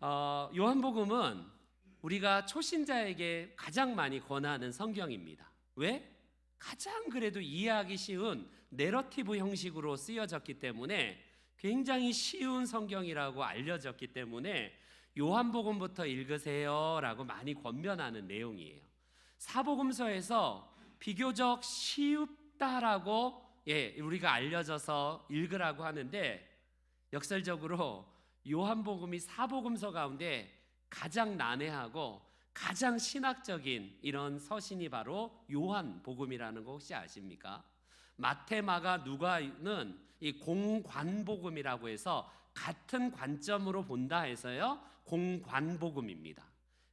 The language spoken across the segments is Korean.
요한복음은 우리가 초신자에게 가장 많이 권하는 성경입니다. 왜? 가장 그래도 이해하기 쉬운 내러티브 형식으로 쓰여졌기 때문에 굉장히 쉬운 성경이라고 알려졌기 때문에 요한복음부터 읽으세요 라고 많이 권면하는 내용이에요. 사복음서에서 비교적 쉽다라고 우리가 알려져서 읽으라고 하는데, 역설적으로 요한복음이 사복음서 가운데 가장 난해하고 가장 신학적인 이런 서신이 바로 요한복음이라는 거 혹시 아십니까? 마태, 마가, 누가는 이 공관복음이라고 해서 같은 관점으로 본다 해서요 공관복음입니다.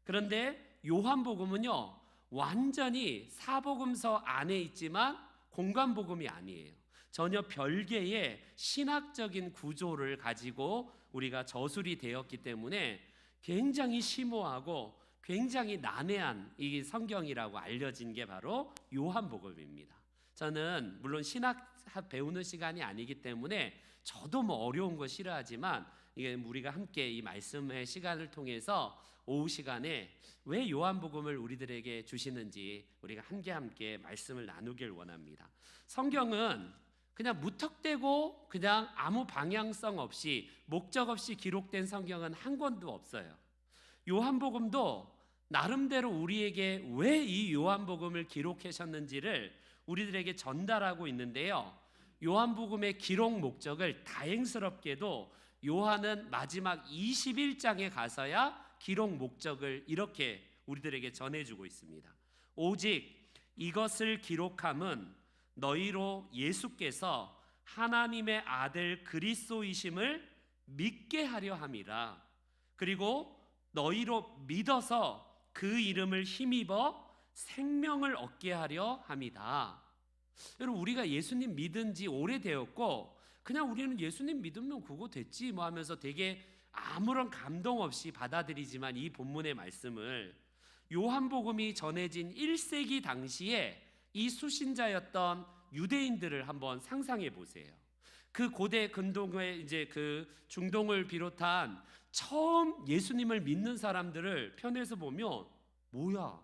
그런데 요한복음은요 완전히 사복음서 안에 있지만 공관복음이 아니에요. 전혀 별개의 신학적인 구조를 가지고 우리가 저술이 되었기 때문에 굉장히 심오하고 굉장히 난해한 이 성경이라고 알려진 게 바로 요한복음입니다. 저는 물론 신학 배우는 시간이 아니기 때문에 저도 뭐 어려운 거 싫어하지만 이게 우리가 함께 이 말씀의 시간을 통해서 오후 시간에 왜 요한복음을 우리들에게 주시는지 우리가 함께 말씀을 나누길 원합니다. 성경은 그냥 무턱대고 그냥 아무 방향성 없이 목적 없이 기록된 성경은 한 권도 없어요. 요한복음도 나름대로 우리에게 왜 이 요한복음을 기록하셨는지를 우리들에게 전달하고 있는데요. 요한복음의 기록 목적을 다행스럽게도 요한은 마지막 21장에 가서야 기록 목적을 이렇게 우리들에게 전해주고 있습니다. 오직 이것을 기록함은 너희로 예수께서 하나님의 아들 그리스도이심을 믿게 하려 함이라. 그리고 너희로 믿어서 그 이름을 힘입어 생명을 얻게 하려 함이다. 여러분, 우리가 예수님 믿은 지 오래되었고 그냥 우리는 예수님 믿으면 그거 됐지 뭐 하면서 되게 아무런 감동 없이 받아들이지만, 이 본문의 말씀을 요한복음이 전해진 1세기 당시에 이 수신자였던 유대인들을 한번 상상해 보세요. 그 고대 근동의 이제 그 중동을 비롯한 처음 예수님을 믿는 사람들을 편에서 보면, 뭐야,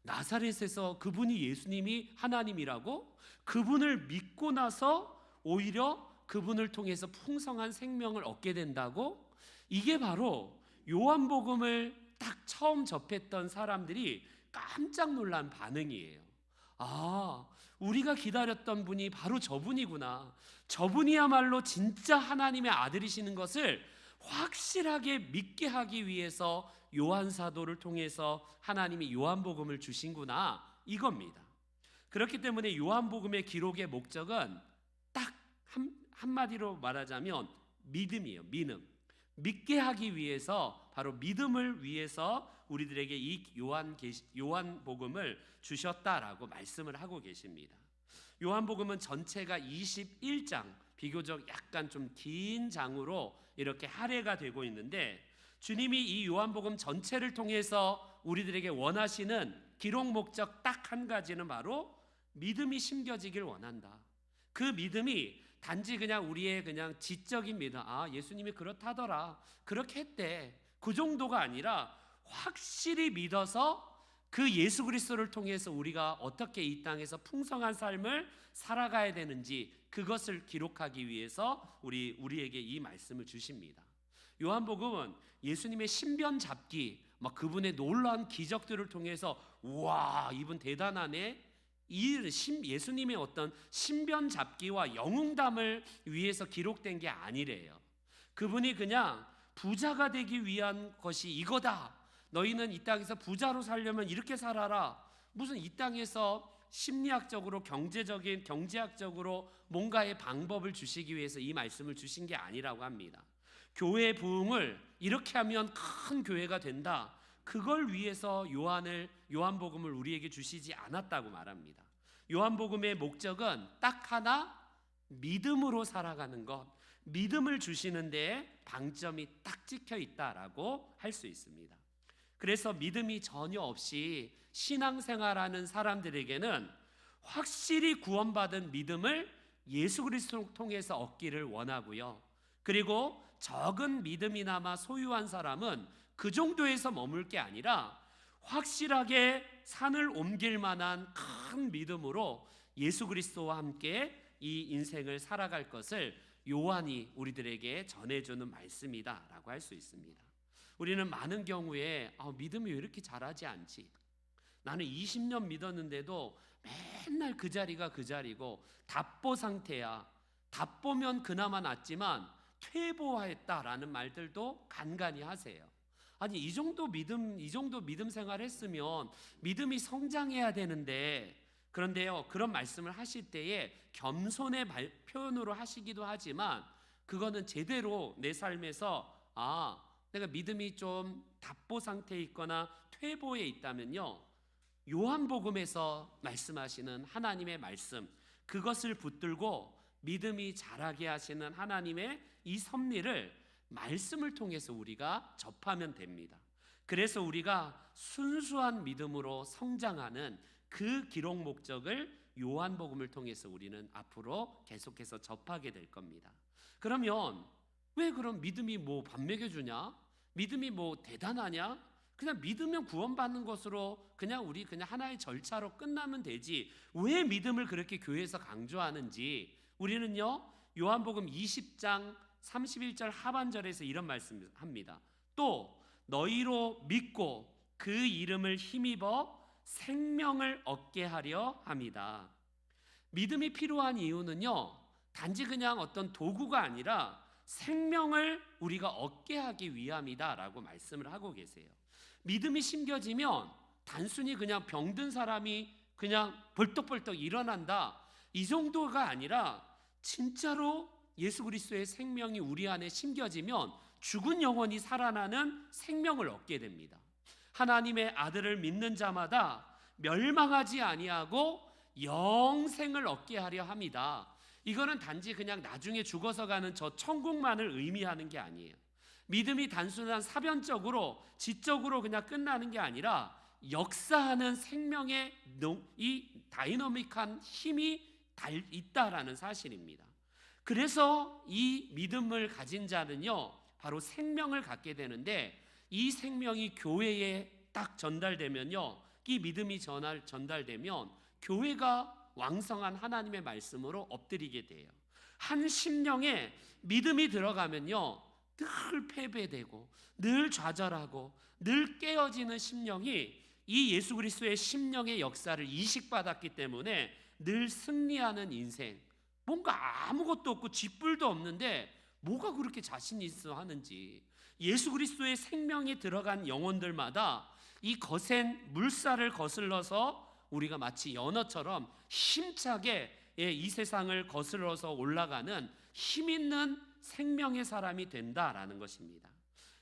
나사렛에서 그분이 예수님이 하나님이라고? 그분을 믿고 나서 오히려 그분을 통해서 풍성한 생명을 얻게 된다고? 이게 바로 요한복음을 딱 처음 접했던 사람들이 깜짝 놀란 반응이에요. 아, 우리가 기다렸던 분이 바로 저분이구나. 저분이야말로 진짜 하나님의 아들이시는 것을 확실하게 믿게 하기 위해서 요한 사도를 통해서 하나님이 요한복음을 주신구나, 이겁니다. 그렇기 때문에 요한복음의 기록의 목적은 딱 한마디로 말하자면 믿음이에요. 믿게 하기 위해서, 바로 믿음을 위해서 우리들에게 이 요한복음을 주셨다라고 말씀을 하고 계십니다. 요한복음은 전체가 21장, 비교적 약간 좀 긴 장으로 이렇게 할애가 되고 있는데, 주님이 이 요한복음 전체를 통해서 우리들에게 원하시는 기록 목적 딱 한 가지는 바로 믿음이 심겨지길 원한다. 그 믿음이 단지 그냥 우리의 그냥 지적인 믿음, 아, 예수님이 그렇다더라, 그렇게 했대, 그 정도가 아니라 확실히 믿어서 그 예수 그리스도를 통해서 우리가 어떻게 이 땅에서 풍성한 삶을 살아가야 되는지, 그것을 기록하기 위해서 우리에게 이 말씀을 주십니다. 요한복음은 예수님의 신변 잡기, 막 그분의 놀라운 기적들을 통해서 우와, 이분 대단하네, 예수님의 어떤 신변 잡기와 영웅담을 위해서 기록된 게 아니래요. 그분이 그냥 부자가 되기 위한 것이 이거다, 너희는 이 땅에서 부자로 살려면 이렇게 살아라, 무슨 이 땅에서 심리학적으로 경제학적으로 뭔가의 방법을 주시기 위해서 이 말씀을 주신 게 아니라고 합니다. 교회 부흥을 이렇게 하면 큰 교회가 된다, 그걸 위해서 요한복음을 우리에게 주시지 않았다고 말합니다. 요한복음의 목적은 딱 하나, 믿음으로 살아가는 것, 믿음을 주시는 데에 방점이 딱 찍혀 있다라고 할 수 있습니다. 그래서 믿음이 전혀 없이 신앙생활하는 사람들에게는 확실히 구원받은 믿음을 예수 그리스도를 통해서 얻기를 원하고요. 그리고 적은 믿음이나마 소유한 사람은 그 정도에서 머물 게 아니라 확실하게 산을 옮길 만한 큰 믿음으로 예수 그리스도와 함께 이 인생을 살아갈 것을 요한이 우리들에게 전해주는 말씀이다라고 할 수 있습니다. 우리는 많은 경우에 믿음이 왜 이렇게 자라지 않지? 나는 20년 믿었는데도 맨날 그 자리가 그 자리고 답보 상태야. 답보면 그나마 낫지만 퇴보했다라는 말들도 간간히 하세요. 아니 이 정도 믿음 생활했으면 믿음이 성장해야 되는데, 그런데요 그런 말씀을 하실 때에 겸손의 표현으로 하시기도 하지만 그거는 제대로 내 삶에서 내가 믿음이 좀 답보 상태에 있거나 퇴보에 있다면요, 요한복음에서 말씀하시는 하나님의 말씀, 그것을 붙들고 믿음이 자라게 하시는 하나님의 이 섭리를 말씀을 통해서 우리가 접하면 됩니다. 그래서 우리가 순수한 믿음으로 성장하는 그 기록 목적을 요한복음을 통해서 우리는 앞으로 계속해서 접하게 될 겁니다. 그러면 왜 그럼 믿음이 뭐 밥 먹여주냐? 믿음이 뭐 대단하냐? 그냥 믿으면 구원받는 것으로 우리 하나의 절차로 끝나면 되지, 왜 믿음을 그렇게 교회에서 강조하는지 우리는요 요한복음 20장 31절 하반절에서 이런 말씀을 합니다. 또 너희로 믿고 그 이름을 힘입어 생명을 얻게 하려 합니다. 믿음이 필요한 이유는요 단지 그냥 어떤 도구가 아니라 생명을 우리가 얻게 하기 위함이다라고 말씀을 하고 계세요. 믿음이 심겨지면 단순히 그냥 병든 사람이 그냥 벌떡벌떡 일어난다, 이 정도가 아니라 진짜로 예수 그리스도의 생명이 우리 안에 심겨지면 죽은 영혼이 살아나는 생명을 얻게 됩니다. 하나님의 아들을 믿는 자마다 멸망하지 아니하고 영생을 얻게 하려 합니다. 이거는 단지 그냥 나중에 죽어서 가는 저 천국만을 의미하는 게 아니에요. 믿음이 단순한 사변적으로 지적으로 그냥 끝나는 게 아니라 역사하는 생명의 이 다이너믹한 힘이 있다라는 사실입니다. 그래서 이 믿음을 가진 자는요 바로 생명을 갖게 되는데, 이 생명이 교회에 딱 전달되면요, 이 믿음이 전달되면 교회가 왕성한 하나님의 말씀으로 엎드리게 돼요. 한 심령에 믿음이 들어가면요 늘 패배되고 늘 좌절하고 늘 깨어지는 심령이 이 예수 그리스도의 심령의 역사를 이식받았기 때문에 늘 승리하는 인생, 뭔가 아무것도 없고 쥐뿔도 없는데 뭐가 그렇게 자신 있어 하는지, 예수 그리스도의 생명이 들어간 영혼들마다 이 거센 물살을 거슬러서 우리가 마치 연어처럼 힘차게 이 세상을 거슬러서 올라가는 힘 있는 생명의 사람이 된다라는 것입니다.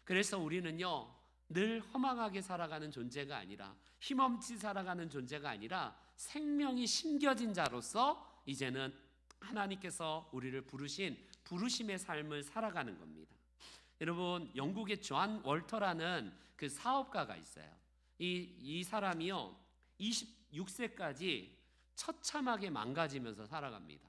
그래서 우리는요 늘 허망하게 살아가는 존재가 아니라, 힘없이 살아가는 존재가 아니라 생명이 심겨진 자로서 이제는 하나님께서 우리를 부르신 부르심의 삶을 살아가는 겁니다. 여러분, 영국의 존 월터라는 그 사업가가 있어요. 이 사람이요 26세까지 처참하게 망가지면서 살아갑니다.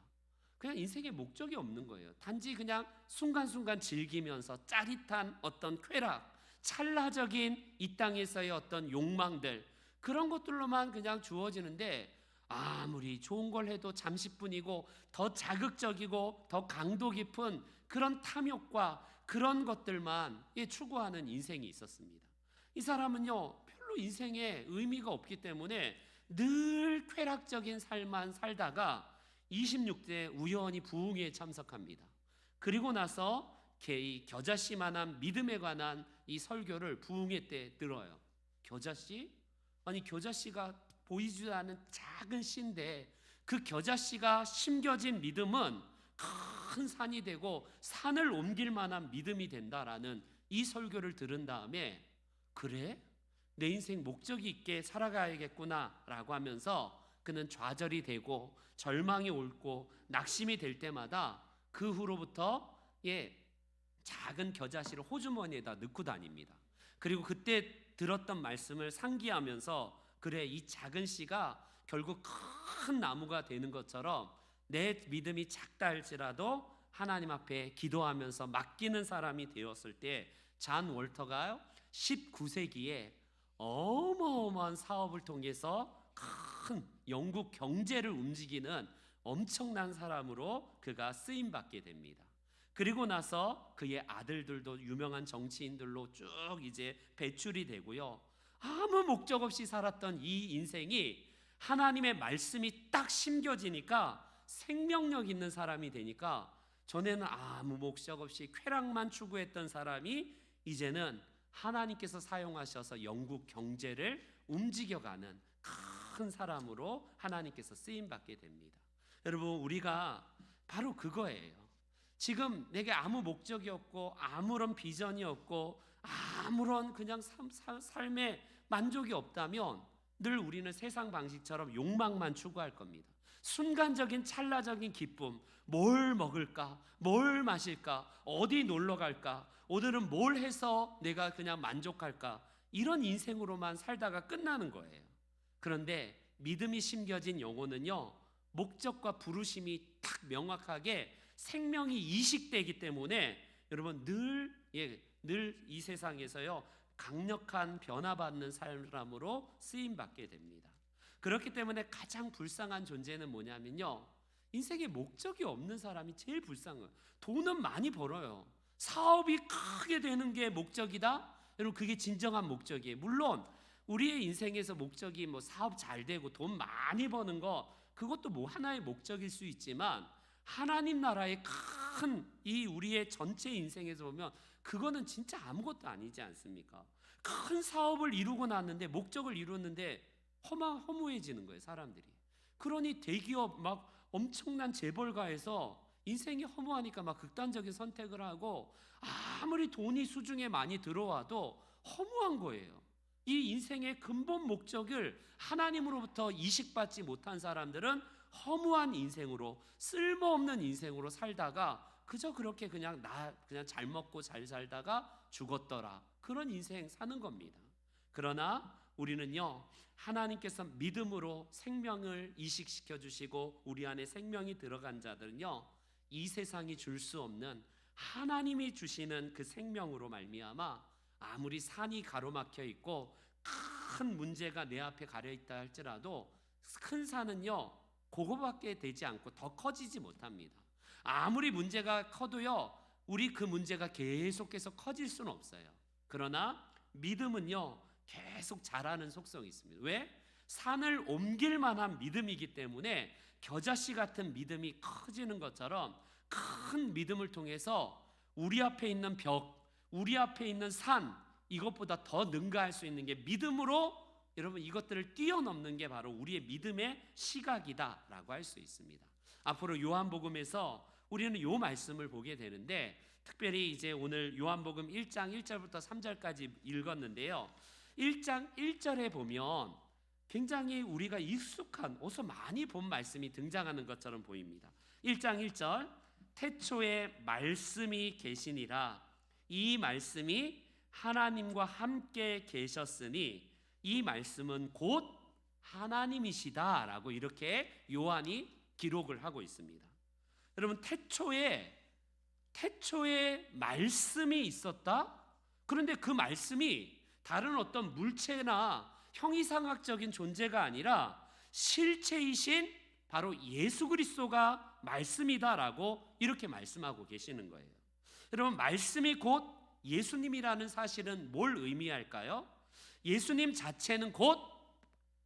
그냥 인생에 목적이 없는 거예요. 단지 그냥 순간순간 즐기면서 짜릿한 어떤 쾌락, 찰나적인 이 땅에서의 어떤 욕망들, 그런 것들로만 그냥 주어지는데, 아무리 좋은 걸 해도 잠시뿐이고 더 자극적이고 더 강도 깊은 그런 탐욕과 그런 것들만 추구하는 인생이 있었습니다. 이 사람은요 별로 인생에 의미가 없기 때문에 늘 쾌락적인 삶만 살다가 26세 우연히 부흥회에 참석합니다. 그리고 나서 이 겨자씨만한 믿음에 관한 이 설교를 부흥회 때 들어요. 겨자씨? 아니 겨자씨가 보이지도 않은 작은 씨인데 그 겨자씨가 심겨진 믿음은 큰 산이 되고 산을 옮길 만한 믿음이 된다라는 이 설교를 들은 다음에, 그래? 내 인생 목적이 있게 살아가야겠구나 라고 하면서 그는 좌절이 되고 절망이 옳고 낙심이 될 때마다 그 후로부터 작은 겨자씨를 호주머니에다 넣고 다닙니다. 그리고 그때 들었던 말씀을 상기하면서, 그래 이 작은 씨가 결국 큰 나무가 되는 것처럼 내 믿음이 작다 할지라도 하나님 앞에 기도하면서 맡기는 사람이 되었을 때 잔 월터가요 19세기에 어마어마한 사업을 통해서 큰 영국 경제를 움직이는 엄청난 사람으로 그가 쓰임받게 됩니다. 그리고 나서 그의 아들들도 유명한 정치인들로 쭉 이제 배출이 되고요. 아무 목적 없이 살았던 이 인생이 하나님의 말씀이 딱 심겨지니까 생명력 있는 사람이 되니까, 전에는 아무 목적 없이 쾌락만 추구했던 사람이 이제는 하나님께서 사용하셔서 영국 경제를 움직여가는 큰 사람으로 하나님께서 쓰임받게 됩니다. 여러분, 우리가 바로 그거예요. 지금 내게 아무 목적이 없고 아무런 비전이 없고 아무런 그냥 삶의 만족이 없다면 늘 우리는 세상 방식처럼 욕망만 추구할 겁니다. 순간적인 찰나적인 기쁨, 뭘 먹을까, 뭘 마실까, 어디 놀러 갈까, 오늘은 뭘 해서 내가 그냥 만족할까, 이런 인생으로만 살다가 끝나는 거예요. 그런데 믿음이 심겨진 영혼은요, 목적과 부르심이 딱 명확하게 생명이 이식되기 때문에 여러분 늘 이 세상에서요 강력한 변화받는 사람으로 쓰임받게 됩니다. 그렇기 때문에 가장 불쌍한 존재는 뭐냐면요, 인생에 목적이 없는 사람이 제일 불쌍해요. 돈은 많이 벌어요. 사업이 크게 되는 게 목적이다? 여러분, 그게 진정한 목적이에요. 물론 우리의 인생에서 목적이 뭐 사업 잘 되고 돈 많이 버는 거, 그것도 뭐 하나의 목적일 수 있지만 하나님 나라의 큰 이 우리의 전체 인생에서 보면 그거는 진짜 아무것도 아니지 않습니까? 큰 사업을 이루고 났는데, 목적을 이루었는데 허무해지는 거예요, 사람들이. 그러니 대기업 막 엄청난 재벌가에서 인생이 허무하니까 막 극단적인 선택을 하고, 아무리 돈이 수중에 많이 들어와도 허무한 거예요. 이 인생의 근본 목적을 하나님으로부터 이식받지 못한 사람들은 허무한 인생으로, 쓸모없는 인생으로 살다가 그저 그렇게 그냥 잘 먹고 잘 살다가 죽었더라, 그런 인생 사는 겁니다. 그러나 우리는요, 하나님께서 믿음으로 생명을 이식시켜 주시고 우리 안에 생명이 들어간 자들은요, 이 세상이 줄 수 없는 하나님이 주시는 그 생명으로 말미암아 아무리 산이 가로막혀 있고 큰 문제가 내 앞에 가려 있다 할지라도 큰 산은요 그거밖에 되지 않고 더 커지지 못합니다. 아무리 문제가 커도요 우리 그 문제가 계속해서 커질 수는 없어요. 그러나 믿음은요 계속 자라는 속성이 있습니다. 왜? 산을 옮길 만한 믿음이기 때문에 겨자씨 같은 믿음이 커지는 것처럼 큰 믿음을 통해서 우리 앞에 있는 벽, 우리 앞에 있는 산, 이것보다 더 능가할 수 있는 게 믿음으로, 여러분 이것들을 뛰어넘는 게 바로 우리의 믿음의 시각이다라고 할 수 있습니다. 앞으로 요한복음에서 우리는 요 말씀을 보게 되는데, 특별히 이제 오늘 요한복음 1장 1절부터 3절까지 읽었는데요, 1장 1절에 보면 굉장히 우리가 익숙한, 어디서 많이 본 말씀이 등장하는 것처럼 보입니다. 1장 1절, 태초에 말씀이 계시니라, 이 말씀이 하나님과 함께 계셨으니 이 말씀은 곧 하나님이시다 라고 이렇게 요한이 기록을 하고 있습니다. 여러분, 태초에 말씀이 있었다? 그런데 그 말씀이 다른 어떤 물체나 형이상학적인 존재가 아니라 실체이신 바로 예수 그리스도가 말씀이다라고 이렇게 말씀하고 계시는 거예요. 여러분, 말씀이 곧 예수님이라는 사실은 뭘 의미할까요? 예수님 자체는 곧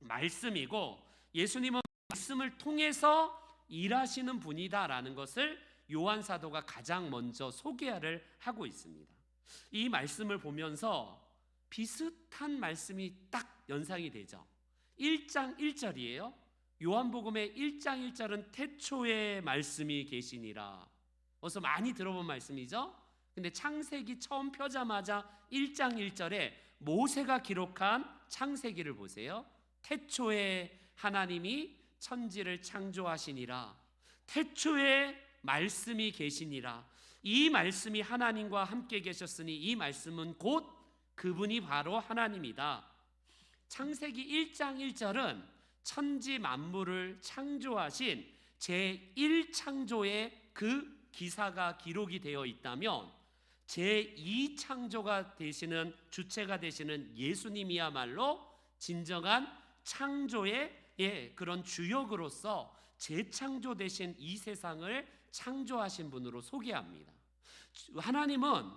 말씀이고 예수님은 말씀을 통해서 일하시는 분이다라는 것을 요한 사도가 가장 먼저 소개를 하고 있습니다. 이 말씀을 보면서 비슷한 말씀이 딱 연상이 되죠. 1장 1절이에요. 요한복음의 1장 1절은 태초에 말씀이 계시니라. 어서 많이 들어본 말씀이죠. 근데 창세기 처음 펴자마자 1장 1절에 모세가 기록한 창세기를 보세요. 태초에 하나님이 천지를 창조하시니라. 태초에 말씀이 계시니라. 이 말씀이 하나님과 함께 계셨으니 이 말씀은 곧 그분이 바로 하나님이다. 창세기 1장 1절은 천지 만물을 창조하신 제1창조의 그 기사가 기록이 되어 있다면 제2창조가 되시는 주체가 되시는 예수님이야말로 진정한 창조의 그런 주역으로서 재창조되신 이 세상을 창조하신 분으로 소개합니다. 하나님은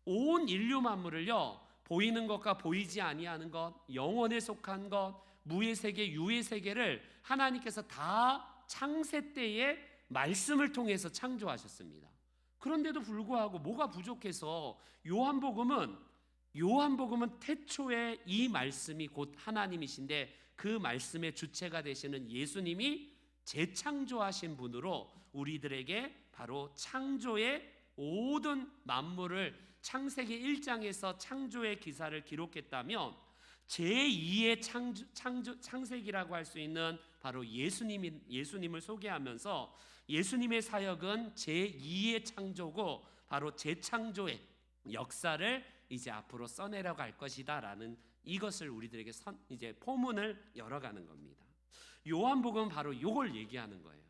온 인류 만물을요, 보이는 것과 보이지 아니하는 것, 영원에 속한 것, 무의 세계, 유의 세계를 하나님께서 다 창세 때에 말씀을 통해서 창조하셨습니다. 그런데도 불구하고 뭐가 부족해서 요한복음은 태초에 이 말씀이 곧 하나님이신데 그 말씀의 주체가 되시는 예수님이 재창조하신 분으로 우리들에게 바로 창조의 모든 만물을 창세기 1장에서 창조의 기사를 기록했다면 제2의 창세기라고 할 수 있는 바로 예수님을 소개하면서 예수님의 사역은 제2의 창조고 바로 재창조의 역사를 이제 앞으로 써내려갈 것이다라는 이것을 우리들에게 이제 포문을 열어가는 겁니다. 요한복음은 바로 이걸 얘기하는 거예요.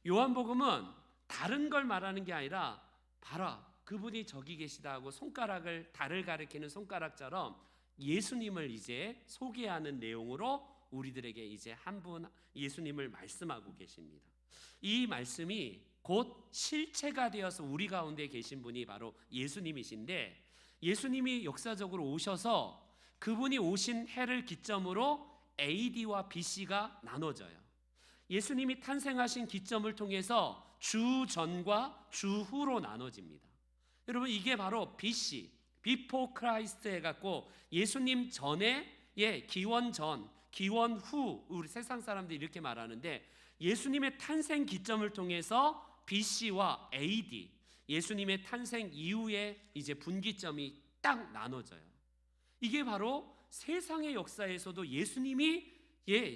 요한복음은 다른 걸 말하는 게 아니라 바로 그분이 저기 계시다 하고 손가락을 달을 가리키는 손가락처럼 예수님을 이제 소개하는 내용으로 우리들에게 이제 한 분 예수님을 말씀하고 계십니다. 이 말씀이 곧 실체가 되어서 우리 가운데 계신 분이 바로 예수님이신데, 예수님이 역사적으로 오셔서 그분이 오신 해를 기점으로 AD와 BC가 나눠져요. 예수님이 탄생하신 기점을 통해서 주 전과 주 후로 나눠집니다. 여러분, 이게 바로 BC, Before Christ 해갖고 예수님 전에 기원 전, 기원 후, 우리 세상 사람들이 이렇게 말하는데, 예수님의 탄생 기점을 통해서 BC와 AD, 예수님의 탄생 이후에 이제 분기점이 딱 나눠져요. 이게 바로 세상의 역사에서도 예수님이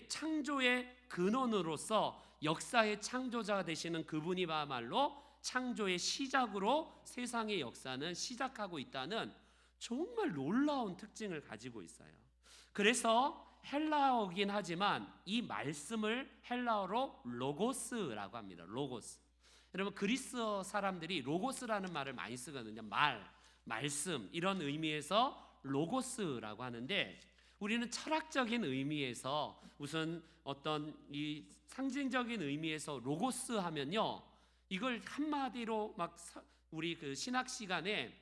창조의 근원으로서 역사의 창조자가 되시는 그분이야말로 창조의 시작으로 세상의 역사는 시작하고 있다는 정말 놀라운 특징을 가지고 있어요. 그래서 헬라어긴 하지만 이 말씀을 헬라어로 로고스라고 합니다. 로고스. 여러분, 그리스어 사람들이 로고스라는 말을 많이 쓰거든요. 말씀 이런 의미에서 로고스라고 하는데, 우리는 철학적인 의미에서 무슨 어떤 이 상징적인 의미에서 로고스 하면요, 이걸 한마디로 막 우리 그 신학 시간에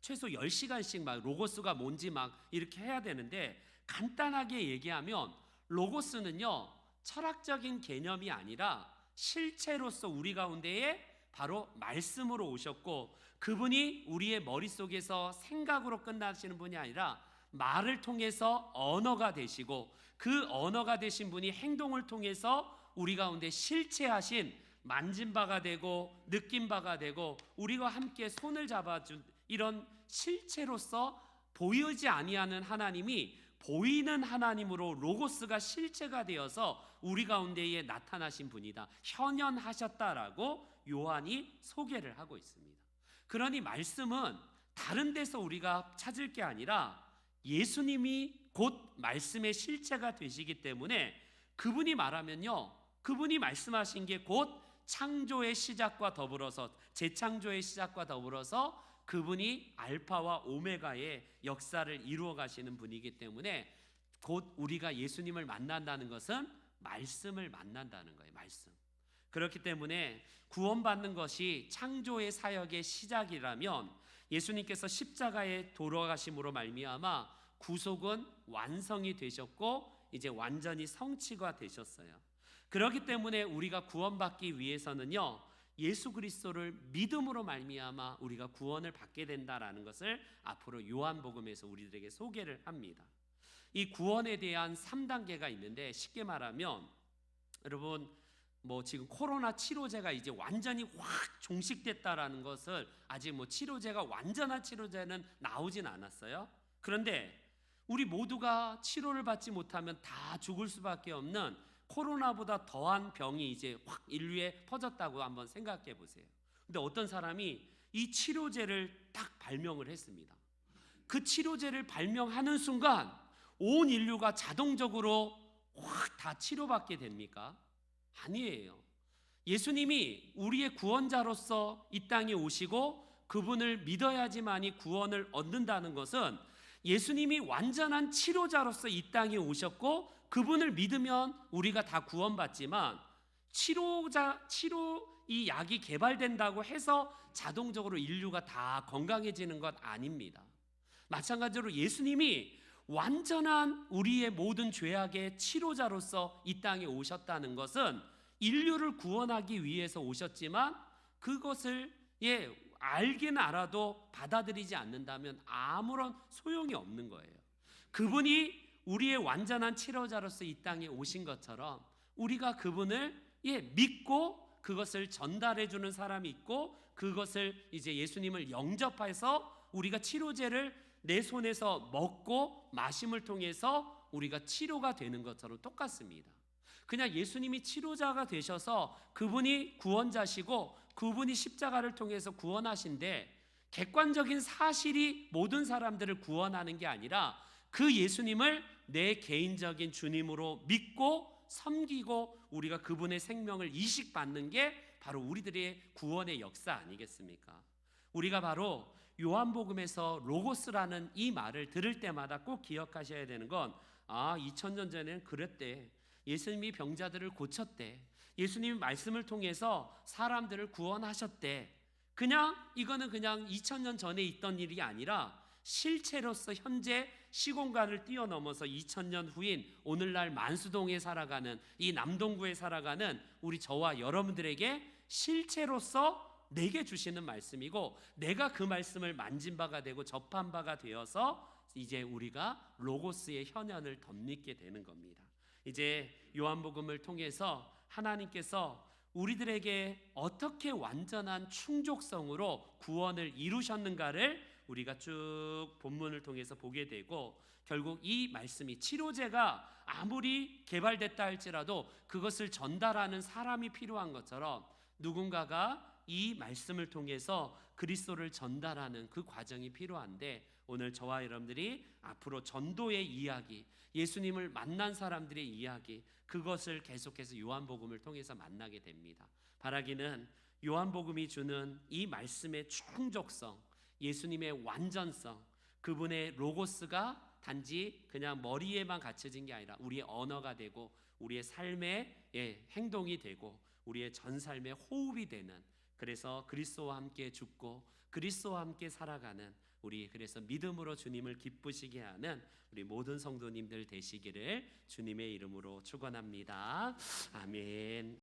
최소 10시간씩 막 로고스가 뭔지 막 이렇게 해야 되는데, 간단하게 얘기하면 로고스는요, 철학적인 개념이 아니라 실체로서 우리 가운데에 바로 말씀으로 오셨고, 그분이 우리의 머릿속에서 생각으로 끝나시는 분이 아니라 말을 통해서 언어가 되시고, 그 언어가 되신 분이 행동을 통해서 우리 가운데 실체하신, 만진 바가 되고 느낀 바가 되고 우리와 함께 손을 잡아준 이런 실체로서 보이지 아니하는 하나님이 보이는 하나님으로 로고스가 실체가 되어서 우리 가운데에 나타나신 분이다, 현현하셨다라고 요한이 소개를 하고 있습니다. 그러니 말씀은 다른 데서 우리가 찾을 게 아니라 예수님이 곧 말씀의 실체가 되시기 때문에, 그분이 말하면요, 그분이 말씀하신 게 곧 창조의 시작과 더불어서, 재창조의 시작과 더불어서 그분이 알파와 오메가의 역사를 이루어 가시는 분이기 때문에, 곧 우리가 예수님을 만난다는 것은 말씀을 만난다는 거예요. 말씀. 그렇기 때문에 구원받는 것이 창조의 사역의 시작이라면, 예수님께서 십자가에 돌아가심으로 말미암아 구속은 완성이 되셨고 이제 완전히 성취가 되셨어요. 그렇기 때문에 우리가 구원받기 위해서는요, 예수 그리스도를 믿음으로 말미암아 우리가 구원을 받게 된다라는 것을 앞으로 요한복음에서 우리들에게 소개를 합니다. 이 구원에 대한 3단계가 있는데, 쉽게 말하면 여러분, 지금 코로나 치료제가 이제 완전히 확 종식됐다라는 것을, 아직 치료제가 완전한 치료제는 나오진 않았어요. 그런데 우리 모두가 치료를 받지 못하면 다 죽을 수밖에 없는 코로나보다 더한 병이 이제 확 인류에 퍼졌다고 한번 생각해 보세요. 근데 어떤 사람이 이 치료제를 딱 발명을 했습니다. 그 치료제를 발명하는 순간 온 인류가 자동적으로 확 다 치료받게 됩니까? 아니에요. 예수님이 우리의 구원자로서 이 땅에 오시고 그분을 믿어야지만이 구원을 얻는다는 것은 예수님이 완전한 치료자로서 이 땅에 오셨고 그분을 믿으면 우리가 다 구원받지만 치료 이 약이 개발된다고 해서 자동적으로 인류가 다 건강해지는 것 아닙니다. 마찬가지로 예수님이 완전한 우리의 모든 죄악의 치료자로서 이 땅에 오셨다는 것은 인류를 구원하기 위해서 오셨지만 그것을 알긴 알아도 받아들이지 않는다면 아무런 소용이 없는 거예요. 그분이 우리의 완전한 치료자로서 이 땅에 오신 것처럼 우리가 그분을 믿고 그것을 전달해 주는 사람이 있고 그것을 이제 예수님을 영접해서 우리가 치료제를 내 손에서 먹고 마심을 통해서 우리가 치료가 되는 것처럼 똑같습니다. 그냥 예수님이 치료자가 되셔서 그분이 구원자시고 그분이 십자가를 통해서 구원하신데 객관적인 사실이 모든 사람들을 구원하는 게 아니라 그 예수님을 내 개인적인 주님으로 믿고 섬기고 우리가 그분의 생명을 이식받는 게 바로 우리들의 구원의 역사 아니겠습니까? 우리가 바로 요한복음에서 로고스라는 이 말을 들을 때마다 꼭 기억하셔야 되는 건 2000년 전에는 그랬대. 예수님이 병자들을 고쳤대. 예수님이 말씀을 통해서 사람들을 구원하셨대. 이거는 그냥 2000년 전에 있던 일이 아니라 실체로서 현재 시공간을 뛰어넘어서 2000년 후인 오늘날 만수동에 살아가는 이 남동구에 살아가는 우리 저와 여러분들에게 실체로서 내게 주시는 말씀이고 내가 그 말씀을 만진 바가 되고 접한 바가 되어서 이제 우리가 로고스의 현현을 덧입게 되는 겁니다. 이제 요한복음을 통해서 하나님께서 우리들에게 어떻게 완전한 충족성으로 구원을 이루셨는가를 우리가 쭉 본문을 통해서 보게 되고 결국 이 말씀이 치료제가 아무리 개발됐다 할지라도 그것을 전달하는 사람이 필요한 것처럼 누군가가 이 말씀을 통해서 그리스도를 전달하는 그 과정이 필요한데 오늘 저와 여러분들이 앞으로 전도의 이야기, 예수님을 만난 사람들의 이야기 그것을 계속해서 요한복음을 통해서 만나게 됩니다. 바라기는 요한복음이 주는 이 말씀의 충족성, 예수님의 완전성, 그분의 로고스가 단지 그냥 머리에만 갇혀진 게 아니라 우리의 언어가 되고 우리의 삶의 행동이 되고 우리의 전 삶의 호흡이 되는 그래서 그리스도와 함께 죽고 그리스도와 함께 살아가는 우리 그래서 믿음으로 주님을 기쁘시게 하는 우리 모든 성도님들 되시기를 주님의 이름으로 축원합니다. 아멘.